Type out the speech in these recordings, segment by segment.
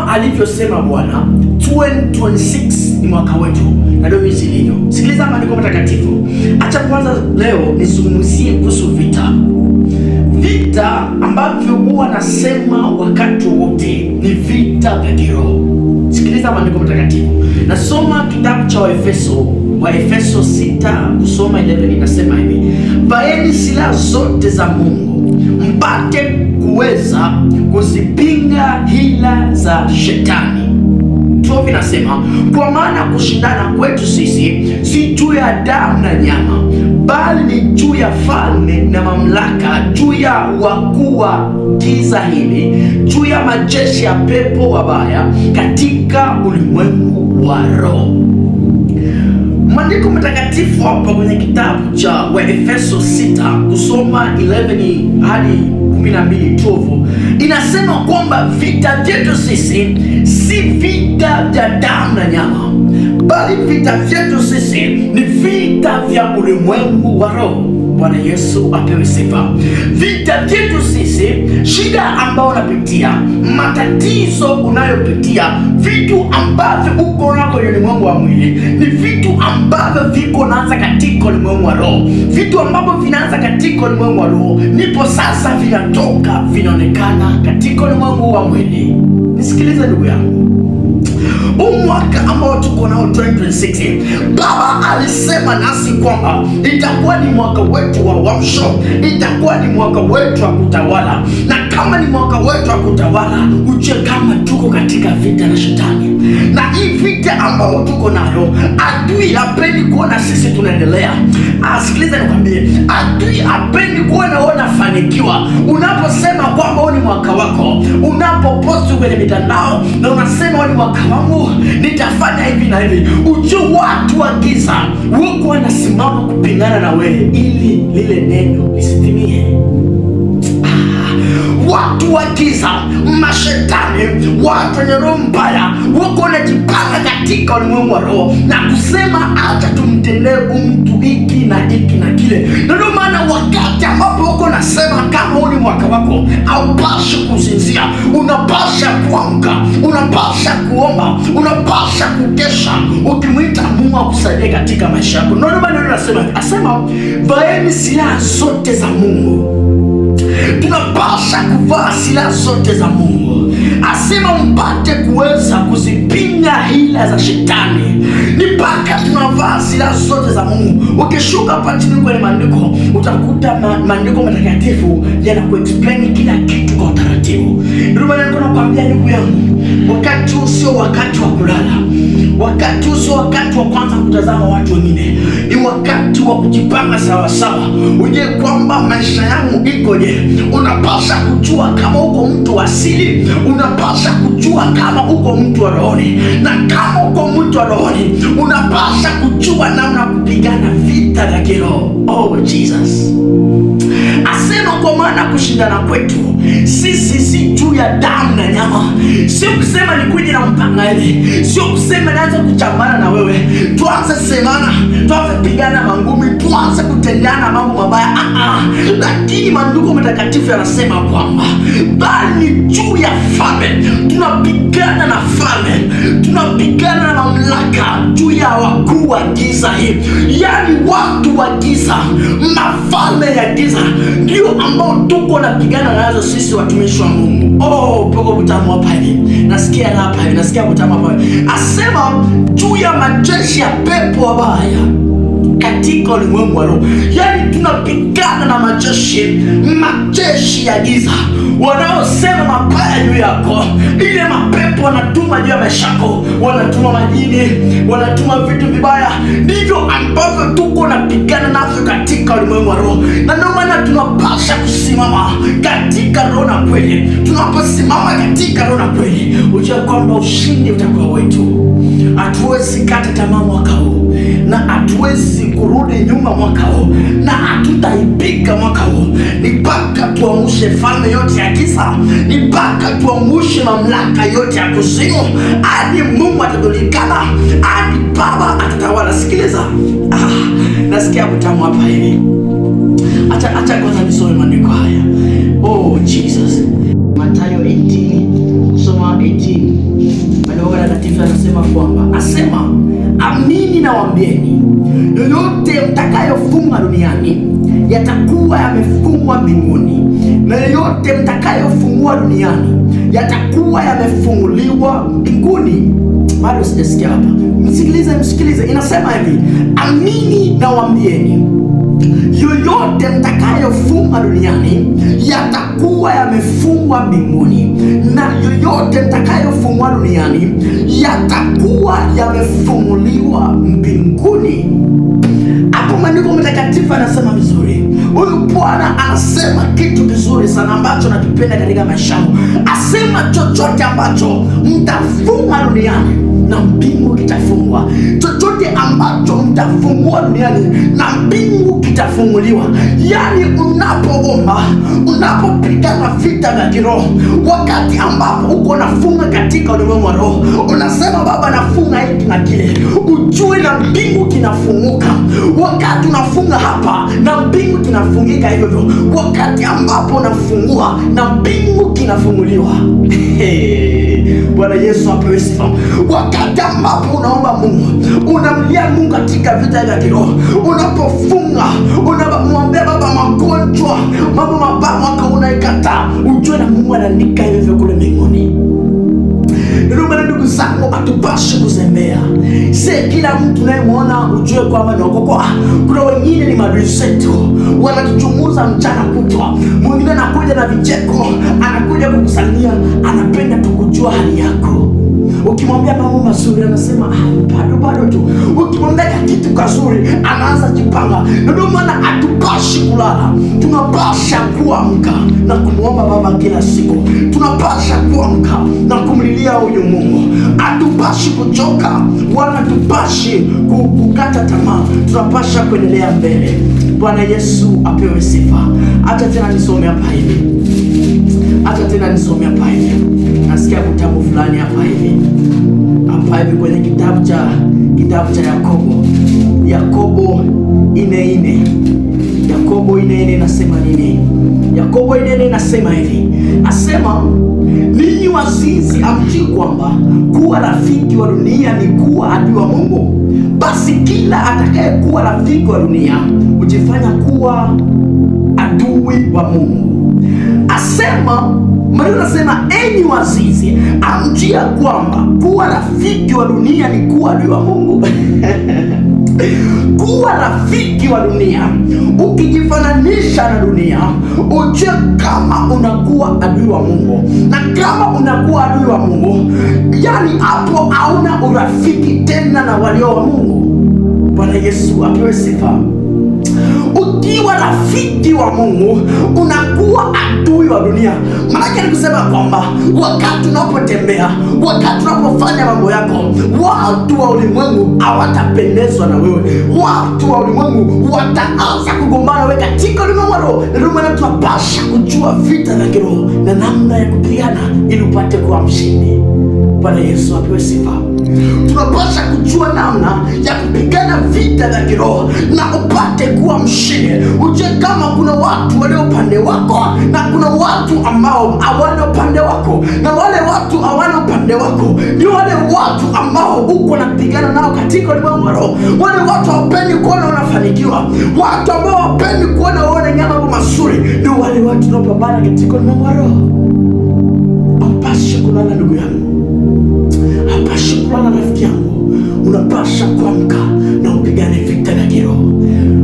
kama alivyosema Bwana, 2026 ni mwaka wetu, na ndio hizi ilivyo. Sikiliza maandiko matakatifu. Acha kwanza leo nizungumzie kuhusu vita. Vita ambavyo huwa nasema wakati wote ni vita vya kiroho. Sikiliza maandiko matakatifu. Nasoma kitabu cha Waefeso 6 kusoma 11, inasema hivi: vaeni silaha zote za Mungu mpate kuweza kuzipinga hila za shetani. Tuo vinasema, kwa maana kushindana kwetu sisi si juu ya damu na nyama, bali ni juu ya falme na mamlaka, juu ya wakuu wa giza hili, juu ya majeshi ya pepo wabaya katika ulimwengu wa roho. Maandiko matakatifu hapa kwenye kitabu cha Waefeso 6 kusoma 11 hadi 12 inasema kwamba vita vyetu sisi si vita vya damu na nyama, bali vita vyetu sisi ni vita vya ulimwengu wa roho. Bwana Yesu apewe sifa. Vita vyetu sisi, shida ambayo unapitia, matatizo unayopitia, vitu ambavyo uko nako kwenye ulimwengu wa mwili, ni vitu ambavyo viko naanza katika ulimwengu wa roho. Vitu ambavyo vinaanza katika ulimwengu wa roho, nipo sasa vinatoka vinaonekana katika ulimwengu wa mwili. Nisikilize ndugu yangu, mwaka ambao tuko nao 2026, Baba alisema nasi kwamba itakuwa ni mwaka wetu wa uamsho, itakuwa ni mwaka wetu wa kutawala. Na kama ni mwaka wetu wa kutawala, ujue kama tuko katika vita na shetani. Na hii vita ambayo tuko nayo, adui hapendi kuona sisi tunaendelea. Sikiliza nikwambie, adui hapendi kuona wewe unafanikiwa. Unaposema kwamba huu ni mwaka wako, unapoposti kwenye mitandao na unasema huu ni mwaka wangu, nitafanya hivi na hivi, ujue watu wa giza wako wanasimama kupingana na wewe ili lile neno lisitimie. Watu wa giza, mashetani, watu wenye roho mbaya wako wanajipanga katika ulimwengu wa roho na kusema acha tumtendee mtu hiki na hiki na kile. Ndio maana wakati ambapo wako nasema kama huu ni mwaka wako, haupashi kusinzia, unapasha kuamka, unapasha kuomba, unapasha kukesha, ukimwita Mungu akusaidie katika maisha yako. Ndio maana nasema vaeni silaha zote za Mungu. Tunapasha kuvaa silaha zote za Mungu. Asema mpate kuweza kuzipinga hila za shetani. Ni mpaka tunavaa silaha zote za Mungu. Ukishuka hapa chini kwenye maandiko, utakuta maandiko matakatifu yanakuexplain kila kitu kwa utaratibu. Ndio maana niko nakwambia ndugu yangu, wakati huu sio wakati wa kulala. Wakati huu sio wakati wa kwanza kutazama watu wengine. Ni wakati wa kujipanga sawa sawa. Uje kwamba maisha yangu ikoje. Unapasha kujua kama uko mtu wa asili, unapasha kujua kama uko mtu wa rohoni. Na kama uko mtu wa rohoni, unapasha kujua namna kupigana vita vya kiroho. Oh Jesus. Asema kwa maana kushindana kwetu sisi si juu ya damu na nyama. Sio kusema ni kuja na mpanga hivi. Sio kusema naanza kuchambana na wewe, tuanze semana, tuanze pigana mangumi, tuanze kutendeana mambo mabaya. Lakini maandiko matakatifu yanasema kwamba bali ni juu ya falme. Tunapigana na falme, tunapigana na mamlaka, juu ya wakuu wa giza hii. Yaani watu wa giza, mafalme ya giza ndio ambao tuko napigana nazo sisi watumishi wa Mungu. Poko butamu hapa hivi. Nasikia hapa hivi, nasikia butamu hapa hivi. Asema juu ya majeshi ya pepo wabaya katika ulimwengu wa roho. Yaani tunapigana na majeshi ya giza wanaosema mabaya juu yako. Ile mapepo wanatuma juu ya maisha yako, wanatuma majini, wanatuma vitu vibaya. Ndivyo ambavyo tuko napigana navyo katika ulimwengu wa roho. Na ndio maana tunapasha kusimama katika roho na kweli. Tunaposimama katika roho na kweli, ujue kwamba ushindi utakuwa wetu. Hatuwezi kata tamaa mwaka huu, na hatuwezi kurudi nyuma mwaka huu, na hatutaipika mwaka huu. Ni mpaka tuangushe falme yote ya giza, ni mpaka tuangushe mamlaka yote ya kuzimu, hadi Mungu atajulikana, hadi Baba atatawala. Sikiliza, nasikia kutamu hapa hivi. Acha kwanza nisome maandiko haya. Oh Jesus. Mathayo 18 kusoma 18, Maandiko Matakatifu yanasema kwamba, asema amini nawaambieni, yoyote mtakayofunga duniani yatakuwa yamefungwa mbinguni, na yoyote mtakayofungua duniani yatakuwa yamefunguliwa mbinguni. Bado sijasikia hapa, msikilize. Inasema hivi, amini nawaambieni, yoyote mtakayofunga duniani yatakuwa yamefungwa mbinguni, na yoyote mtakayofungua duniani yatakuwa yamefunguliwa mbinguni. Hapo Maandiko Matakatifu anasema vizuri. Huyu Bwana anasema kitu kizuri sana ambacho nakipenda katika maisha yangu. Asema chochote ambacho mtafunga duniani na mbingu kitafungwa. Chochote ambacho mtafungua duniani na mbingu kitafunguliwa. Yani unapoomba, unapopigana vita vya kiroho, wakati ambapo uko nafunga katika ulimwengu wa roho, unasema Baba nafunga hiki na kile, ujue na mbingu kinafunguka. Wakati unafunga hapa na mbingu kinafungika hivyo hivyo. Wakati ambapo unafungua na mbingu kinafunguliwa. Bwana Yesu apewe sifa. Wakati ambapo unaomba Mungu, unamlia Mungu katika vita vya kiroho, unapofunga, unamwambia Baba magonjwa, mambo mabaya mwaka unaikataa, ujue na Mungu anaandika hivyo kule mbinguni. Ndugu zangu, atupashi kuzembea. Si kila mtu unayemwona ujue kwamba ni wako. Kuna wengine ni maadui zetu, wanatuchunguza mchana kutwa. Mwingine anakuja na vicheko, anakuja kukusalimia, anapenda tukujua hali yako. Ukimwambia mambo mazuri anasema bado tu. Ukimwambia kitu kazuri anaanza jipanga. Ndio maana hatupashi kulala, tunapasha kuamka na kumwomba Baba kila siku. Tunapasha kuamka na kumlilia huyu Mungu. Hatupashi kuchoka wala tupashi kukata tamaa. Tunapasha kuendelea mbele. Bwana Yesu apewe sifa. Acha tena nisome hapa hivi. Nasikia kitabu fulani hapa hivi kwenye kitabu cha Yakobo 4:4. Yakobo 4:4 inasema nini? Yakobo 4:4 inasema hivi. Asema, ninyi wazinzi hamjui kwamba kuwa rafiki wa dunia ni kuwa adui wa Mungu? Basi kila atakaye kuwa rafiki wa dunia hujifanya kuwa adui wa Mungu. Asema, Maandiko yanasema, enyi wazinzi, hamjui kwamba kuwa rafiki wa dunia ni kuwa adui wa Mungu? Kuwa rafiki wa dunia, ukijifananisha na dunia, ujue kama unakuwa adui wa Mungu. Na kama unakuwa adui wa Mungu, yani hapo hauna urafiki tena na walio wa Mungu. Bwana Yesu apewe sifa. Ukiwa rafiki wa Mungu, unakuwa adui wa dunia. Maana ni kusema kwamba wakati unapotembea, wakati unapofanya mambo yako, watu wa ulimwengu hawatapendezwa na wewe. Watu wa ulimwengu wataanza kugombana wewe katika ulimwengu wa roho. Ndio maana tunapasha kujua vita vya kiroho na namna ya kupigana ili upate kuwa mshindi. Bwana Yesu apewe sifa. Tunapasha kujua namna ya kupigana vita vya kiroho na upate kuwa mshindi. Ujue kama kuna watu walio upande wako na kuna watu ambao hawana upande wako, na wale watu hawana upande wako ndio wale watu ambao uko napigana nao katika ulimwengu wa roho. Wale watu hawapendi kuona unafanikiwa, watu ambao hawapendi kuona uone mambo mazuri, ndio wale watu tunapambana katika ulimwengu wa roho. Hapashi kulala ndugu yangu, hapashi kulala rafiki yangu, unapasha kuamka na upigane vita vya kiroho.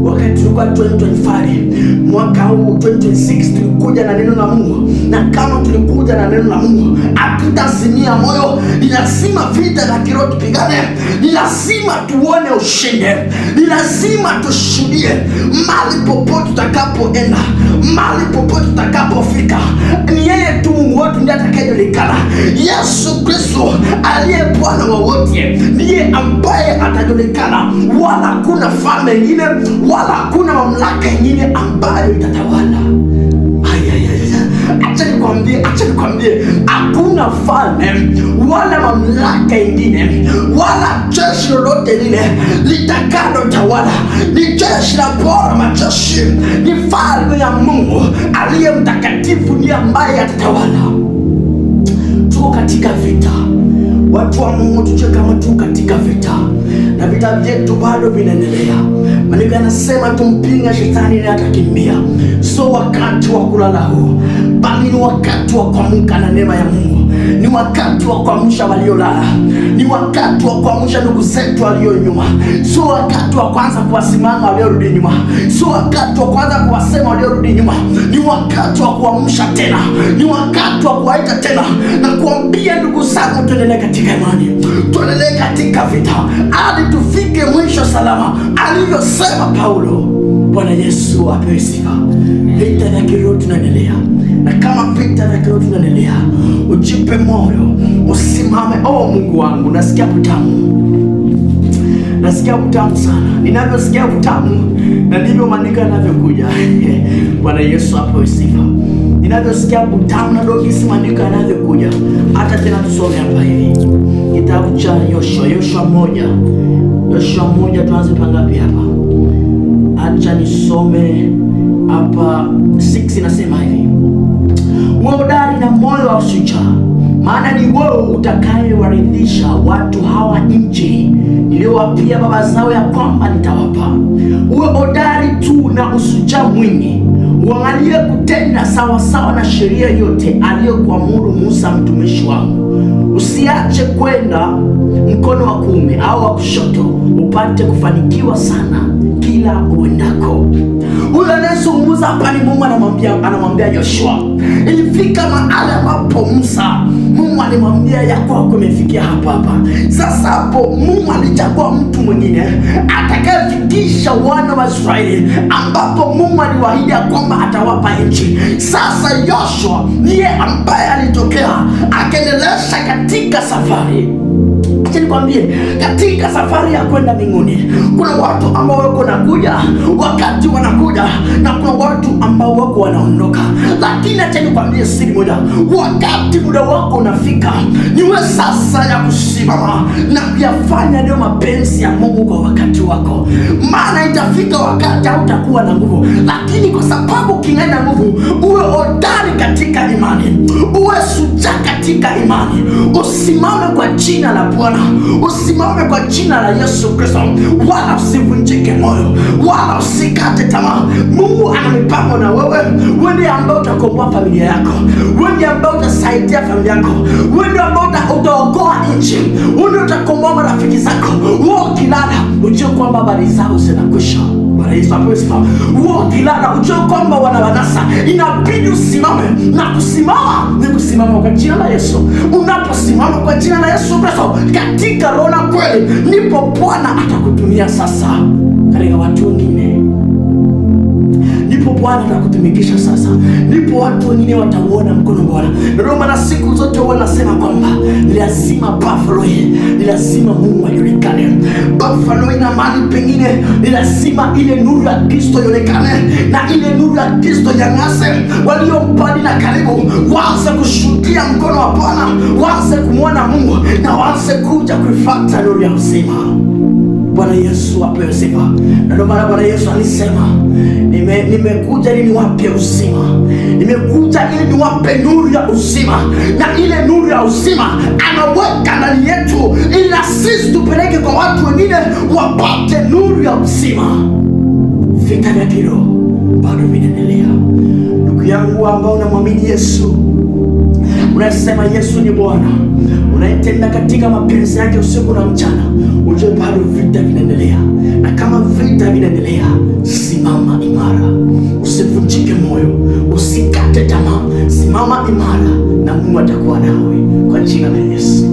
Wakati tulikuwa 2025, mwaka huu 2026, tulikuja na neno la Mungu, na kama tulikuja na neno la Mungu, hatutazimia moyo. Ni lazima vita vya kiroho tupigane, ni lazima tuone ushindi, ni lazima tushuhudie mahali popote tutakapoenda, mahali popote tutakapofika. Ni yeye tu Mungu wetu ndiye atakayejulikana. Yesu Kristo aliye Bwana wa wote ndiye ambaye atajulikana, wala kuna falme nyingine wala hakuna mamlaka nyingine ambayo itatawala. Acha nikwambie, hakuna falme wala mamlaka nyingine wala jeshi lolote lile litakalo tawala. Ni jeshi la Bwana majeshi, ni falme ya Mungu aliye mtakatifu ndiye ambaye atatawala. Tuko katika vita. Watu wa Mungu, tujue kama tu katika vita, na vita vyetu bado vinaendelea. Maandiko yanasema tumpinga shetani na atakimbia. So wakati wa kulala huu, bali ni wakati wa kuamka na neema ya Mungu. Ni wakati wa kuamsha waliolala. Ni wakati wa kuamsha ndugu zetu walio nyuma. Sio wakati wa kwanza kuwasimama waliorudi nyuma. Sio wakati wa kwanza kuwasema waliorudi nyuma. Ni wakati wa kuamsha tena. Ni wakati wa kuwaita tena na kuambia ndugu zangu, tuendelee katika imani. Tuendelee katika vita hadi tufike mwisho salama, alivyosema Paulo. Bwana Yesu apewe sifa. Vita vya kiroho tunaendelea. Na kama vita vya kiroho tunaendelea, ujipe moyo, usimame. Mungu wangu, nasikia utamu. Nasikia utamu sana. Ninavyosikia utamu na ndivyo maandiko yanavyokuja. Bwana Yesu apewe sifa. Ninavyosikia utamu na ndio jinsi maandiko yanavyokuja. Hata tena tusome hapa hivi. Kitabu cha Yoshua 1 tuanze pangapi hapa? Acha nisome hapa 6 inasema hivi. Uwe hodari na moyo wa ushujaa, maana ni wewe utakayewaridhisha watu hawa nchi niliyowapia baba zao ya kwamba nitawapa. Uwe hodari tu na ushujaa mwingi, uangalie kutenda sawa sawa na sheria yote aliyokuamuru Musa mtumishi wangu. Usiache kwenda mkono wa kuume au wa kushoto, upate kufanikiwa sana kila uendako. Huyo anayezungumza hapa ni Mungu. Anamwambia Yoshua. Ilifika mahali ambapo Musa, Mungu alimwambia ya kwako umefikia hapa. Sasa hapo Mungu alichagua mtu mwingine atakayefikisha wana wa Israeli ambapo Mungu aliwaahidi kwamba atawapa nchi. Sasa Yoshua ndiye ambaye alitokea akaendelesha katika safari. Acha nikwambie, katika safari ya kwenda mbinguni kuna watu ambao wako nakuja wakati wanakuja, na kuna watu ambao wako wanaondoka. Lakini acha nikwambie siri moja, wakati muda wako unafika, niwe sasa ya kusimama na kuyafanya ndio mapenzi ya Mungu kwa wakati wako. Maana itafika wakati hautakuwa na nguvu, lakini kwa sababu kingana nguvu, uwe hodari katika imani, uwe shujaa katika imani, usimame kwa jina la Bwana, usimame kwa jina la Yesu Kristo, wala usivunjike moyo, wala usikate tamaa. Mungu ana mipango na wewe. Wewe ndiye ambaye utakomboa familia yako, wewe ndiye ambaye utasaidia familia yako, wewe ndiye ambaye utaokoa nchi, wewe ndiye utakomboa marafiki zako. Wewe ukilala ujue kwamba habari zao zinakwisha. Bwana Yesu apewe sifa. Wewe ukilala ujue kwamba wanawanasa. Inabidi usimame, na kusimama ni kusimama kwa jina la Yesu. Unaposimama kwa jina la Yesu Kristo katika roho na kweli, ndipo Bwana atakutumia sasa katika watu wengine. Ndipo Bwana atakutumikisha sasa. Ndipo watu wengine watauona mkono Bwana. Ndio maana siku zote wanasema kwamba ni lazima Buffalo, ni lazima Mungu ajulikane. Buffalo ina mali pengine, ni lazima ile nuru ya Kristo ionekane, na ile nuru ya Kristo yang'ase. Walio mbali na karibu waanze kushuhudia mkono wa Bwana, waanze kumwona Mungu, na waanze kuja kuifuata nuru ya uzima. Bwana Yesu apewe sifa. Na ndio maana Bwana Yesu alisema, nimekuja ili niwape uzima. Nimekuja ili niwape nuru ya uzima. Na ile nuru ya uzima anaweka ndani yetu, ili na sisi tupeleke kwa watu wengine wapate nuru ya uzima. Vita vya kiroho bado vinaendelea. Ndugu yangu ambao unamwamini Yesu, unasema Yesu ni Bwana, unayetenda katika mapenzi yake usiku na mchana, ujue bado vita vinaendelea. Na kama vita vinaendelea, simama imara, usivunjike moyo, usikate tamaa, simama imara na Mungu atakuwa nawe kwa jina la Yesu.